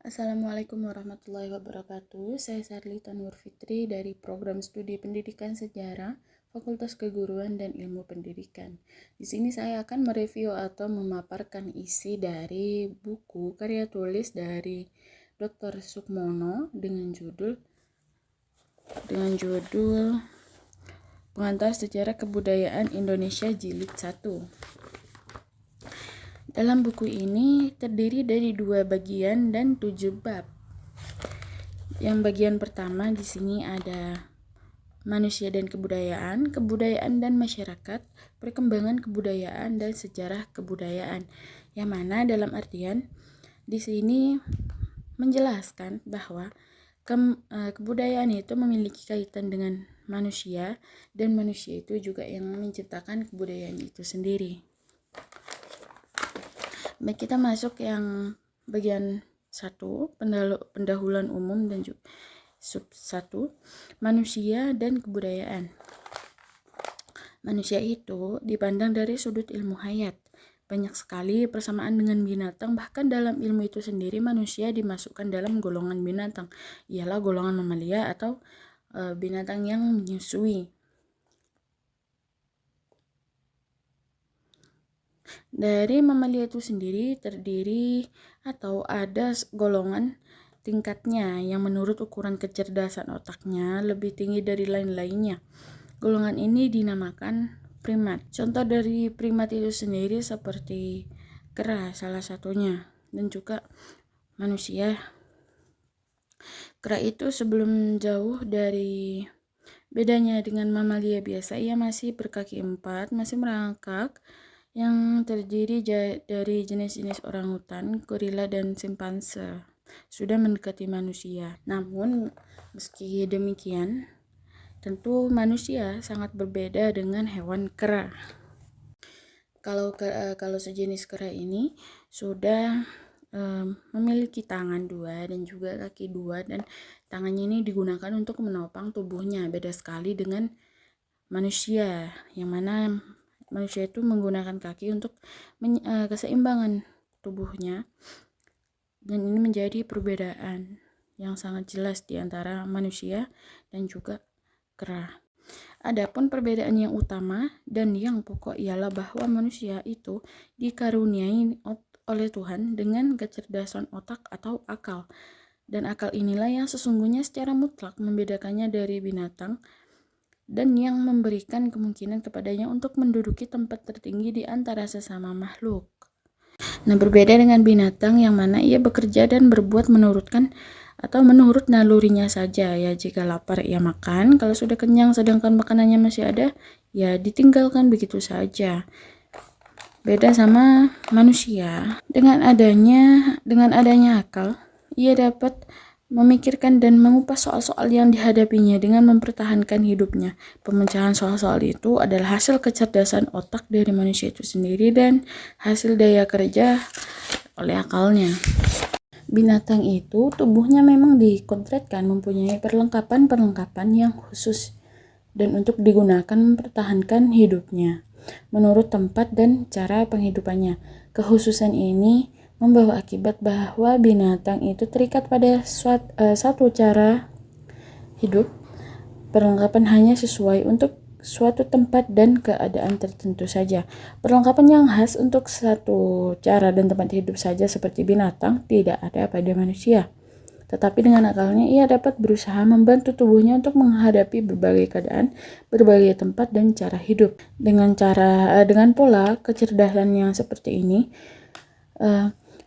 Assalamualaikum warahmatullahi wabarakatuh. Saya Sarlita Nur Fitri dari Program Studi Pendidikan Sejarah, Fakultas Keguruan dan Ilmu Pendidikan. Di sini saya akan mereview atau memaparkan isi dari buku karya tulis dari Dr. Sukmono dengan judul Pengantar Sejarah Kebudayaan Indonesia Jilid 1. Dalam buku ini terdiri dari 2 bagian dan 7 bab. Yang bagian pertama di sini ada manusia dan kebudayaan, kebudayaan dan masyarakat, perkembangan kebudayaan dan sejarah kebudayaan. Yang mana dalam artian di sini menjelaskan bahwa kebudayaan itu memiliki kaitan dengan manusia dan manusia itu juga yang menciptakan kebudayaan itu sendiri. Baik, kita masuk yang bagian 1, pendahuluan umum dan sub 1, manusia dan kebudayaan. Manusia itu dipandang dari sudut ilmu hayat. Banyak sekali persamaan dengan binatang, bahkan dalam ilmu itu sendiri manusia dimasukkan dalam golongan binatang, ialah golongan mamalia atau binatang yang menyusui. Dari mamalia itu sendiri terdiri atau ada golongan tingkatnya yang menurut ukuran kecerdasan otaknya lebih tinggi dari lain-lainnya. Golongan ini dinamakan primat. Contoh dari primat itu sendiri seperti kera salah satunya, dan juga manusia. Kera itu sebelum jauh dari bedanya dengan mamalia biasa, ia masih berkaki 4, masih merangkak, yang terdiri dari jenis-jenis orangutan, gorila, dan simpanse. Sudah mendekati manusia. Namun, meski demikian, tentu manusia sangat berbeda dengan hewan kera. Kalau sejenis kera ini sudah memiliki tangan 2 dan juga kaki 2, dan tangannya ini digunakan untuk menopang tubuhnya. Beda sekali dengan manusia, yang mana manusia itu menggunakan kaki untuk keseimbangan tubuhnya, dan ini menjadi perbedaan yang sangat jelas di antara manusia dan juga kera. Adapun perbedaan yang utama dan yang pokok ialah bahwa manusia itu dikaruniai oleh Tuhan dengan kecerdasan otak atau akal, dan akal inilah yang sesungguhnya secara mutlak membedakannya dari binatang dan yang memberikan kemungkinan kepadanya untuk menduduki tempat tertinggi di antara sesama makhluk. Nah, berbeda dengan binatang yang mana ia bekerja dan berbuat menurut nalurinya saja. Ya, jika lapar ia makan, kalau sudah kenyang sedangkan makanannya masih ada, ya ditinggalkan begitu saja. Beda sama manusia. Dengan adanya akal, ia dapat memikirkan dan mengupas soal-soal yang dihadapinya dengan mempertahankan hidupnya. Pemecahan soal-soal itu adalah hasil kecerdasan otak dari manusia itu sendiri dan hasil daya kerja oleh akalnya. Binatang itu tubuhnya memang dikodratkan mempunyai perlengkapan yang khusus dan untuk digunakan mempertahankan hidupnya menurut tempat dan cara penghidupannya. Kekhususan ini membawa akibat bahwa binatang itu terikat pada satu cara hidup. Perlengkapan hanya sesuai untuk suatu tempat dan keadaan tertentu saja. Perlengkapan yang khas untuk satu cara dan tempat hidup saja seperti binatang tidak ada pada manusia. Tetapi dengan akalnya ia dapat berusaha membantu tubuhnya untuk menghadapi berbagai keadaan, berbagai tempat dan cara hidup. Dengan pola kecerdasan yang seperti ini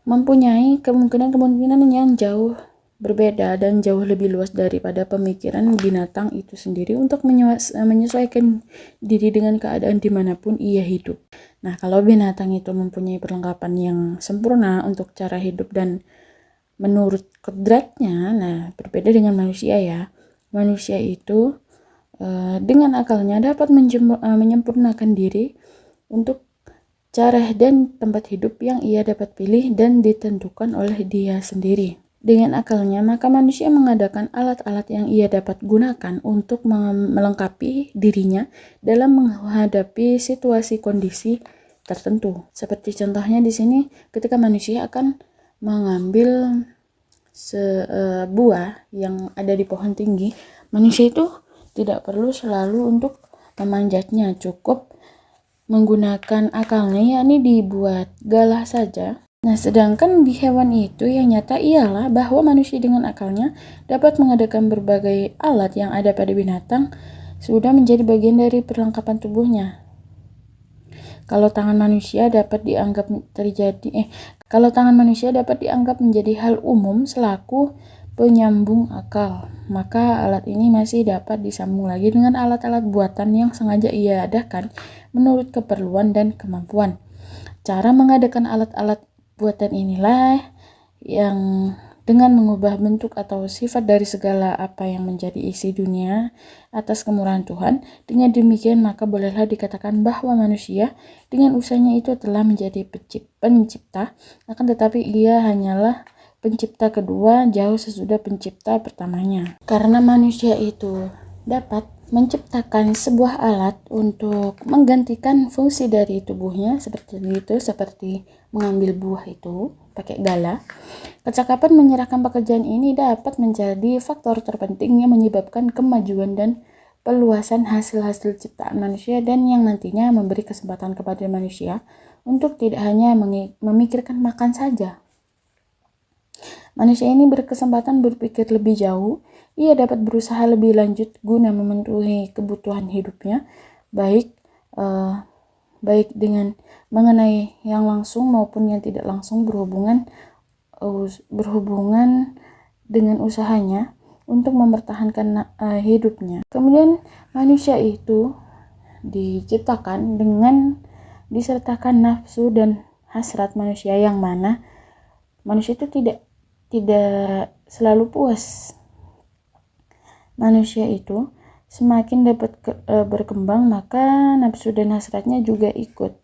mempunyai kemungkinan yang jauh berbeda dan jauh lebih luas daripada pemikiran binatang itu sendiri untuk menyesuaikan diri dengan keadaan dimanapun ia hidup. Nah, kalau binatang itu mempunyai perlengkapan yang sempurna untuk cara hidup dan menurut kodratnya, nah berbeda dengan manusia ya. Manusia itu dengan akalnya dapat menyempurnakan diri untuk cara dan tempat hidup yang ia dapat pilih dan ditentukan oleh dia sendiri. Dengan akalnya, maka manusia mengadakan alat-alat yang ia dapat gunakan untuk melengkapi dirinya dalam menghadapi situasi kondisi tertentu. Seperti contohnya di sini, ketika manusia akan mengambil buah yang ada di pohon tinggi, manusia itu tidak perlu selalu untuk memanjatnya, cukup menggunakan akalnya, yakni dibuat galah saja. Nah, sedangkan di hewan itu yang nyata ialah bahwa manusia dengan akalnya dapat mengadakan berbagai alat yang ada pada binatang sudah menjadi bagian dari perlengkapan tubuhnya. Kalau tangan manusia dapat dianggap menjadi hal umum selaku penyambung akal, maka alat ini masih dapat disambung lagi dengan alat-alat buatan yang sengaja ia adakan menurut keperluan dan kemampuan. Cara mengadakan alat-alat buatan inilah yang dengan mengubah bentuk atau sifat dari segala apa yang menjadi isi dunia atas kemurahan Tuhan. Dengan demikian maka bolehlah dikatakan bahwa manusia dengan usahanya itu telah menjadi pencipta, akan tetapi ia hanyalah pencipta kedua jauh sesudah pencipta pertamanya. Karena manusia itu dapat menciptakan sebuah alat untuk menggantikan fungsi dari tubuhnya seperti mengambil buah itu pakai galah. Kecakapan menyerahkan pekerjaan ini dapat menjadi faktor terpenting yang menyebabkan kemajuan dan peluasan hasil-hasil ciptaan manusia, dan yang nantinya memberi kesempatan kepada manusia untuk tidak hanya memikirkan makan saja. Manusia ini berkesempatan berpikir lebih jauh. Ia dapat berusaha lebih lanjut guna memenuhi kebutuhan hidupnya, baik dengan mengenai yang langsung maupun yang tidak langsung berhubungan dengan usahanya untuk mempertahankan hidupnya. Kemudian manusia itu diciptakan dengan disertakan nafsu dan hasrat manusia, yang mana manusia itu tidak selalu puas. Manusia itu semakin dapat berkembang, maka nafsu dan hasratnya juga ikut.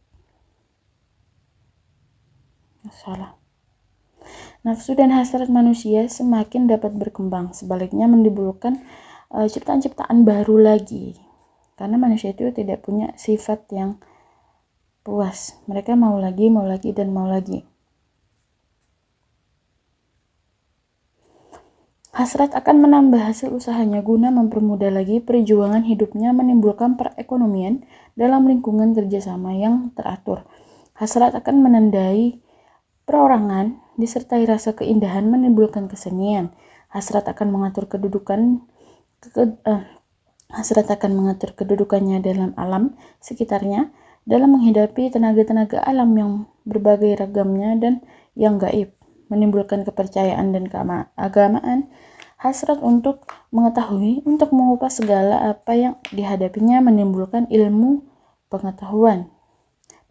Nafsu dan hasrat manusia semakin dapat berkembang, sebaliknya menimbulkan ciptaan-ciptaan baru lagi. Karena manusia itu tidak punya sifat yang puas. Mereka mau lagi, dan mau lagi. Hasrat akan menambah hasil usahanya guna mempermudah lagi perjuangan hidupnya, menimbulkan perekonomian dalam lingkungan kerjasama yang teratur. Hasrat akan menandai perorangan disertai rasa keindahan, menimbulkan kesenian. Hasrat akan mengatur kedudukannya dalam alam sekitarnya, dalam menghadapi tenaga-tenaga alam yang berbagai ragamnya dan yang gaib, menimbulkan kepercayaan dan keagamaan. Hasrat untuk mengetahui, untuk mengupas segala apa yang dihadapinya, menimbulkan ilmu pengetahuan.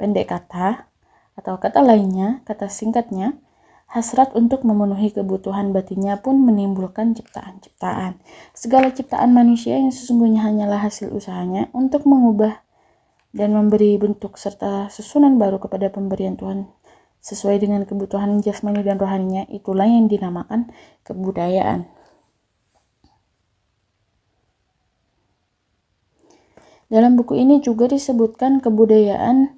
Pendek kata, atau kata lainnya, kata singkatnya, hasrat untuk memenuhi kebutuhan batinnya pun menimbulkan ciptaan-ciptaan. Segala ciptaan manusia yang sesungguhnya hanyalah hasil usahanya untuk mengubah dan memberi bentuk serta susunan baru kepada pemberian Tuhan sesuai dengan kebutuhan jasmani dan rohaninya, itulah yang dinamakan kebudayaan. Dalam buku ini juga disebutkan kebudayaan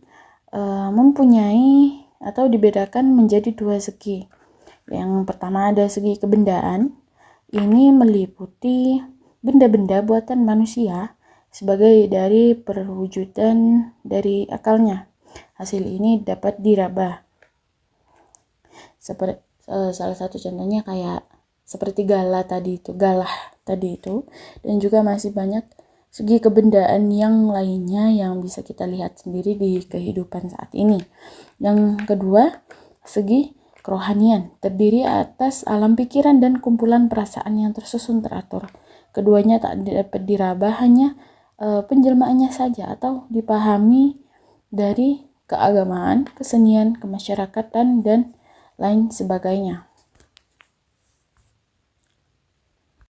mempunyai atau dibedakan menjadi dua segi. Yang pertama ada segi kebendaan. Ini meliputi benda-benda buatan manusia sebagai dari perwujudan dari akalnya. Hasil ini dapat diraba. Salah satu contohnya kayak seperti galah tadi itu, dan juga masih banyak segi kebendaan yang lainnya yang bisa kita lihat sendiri di kehidupan saat ini. Yang kedua, segi kerohanian, terdiri atas alam pikiran dan kumpulan perasaan yang tersusun teratur. Keduanya tak dapat diraba, hanya penjelmaannya saja atau dipahami dari keagamaan, kesenian, kemasyarakatan, dan lain sebagainya.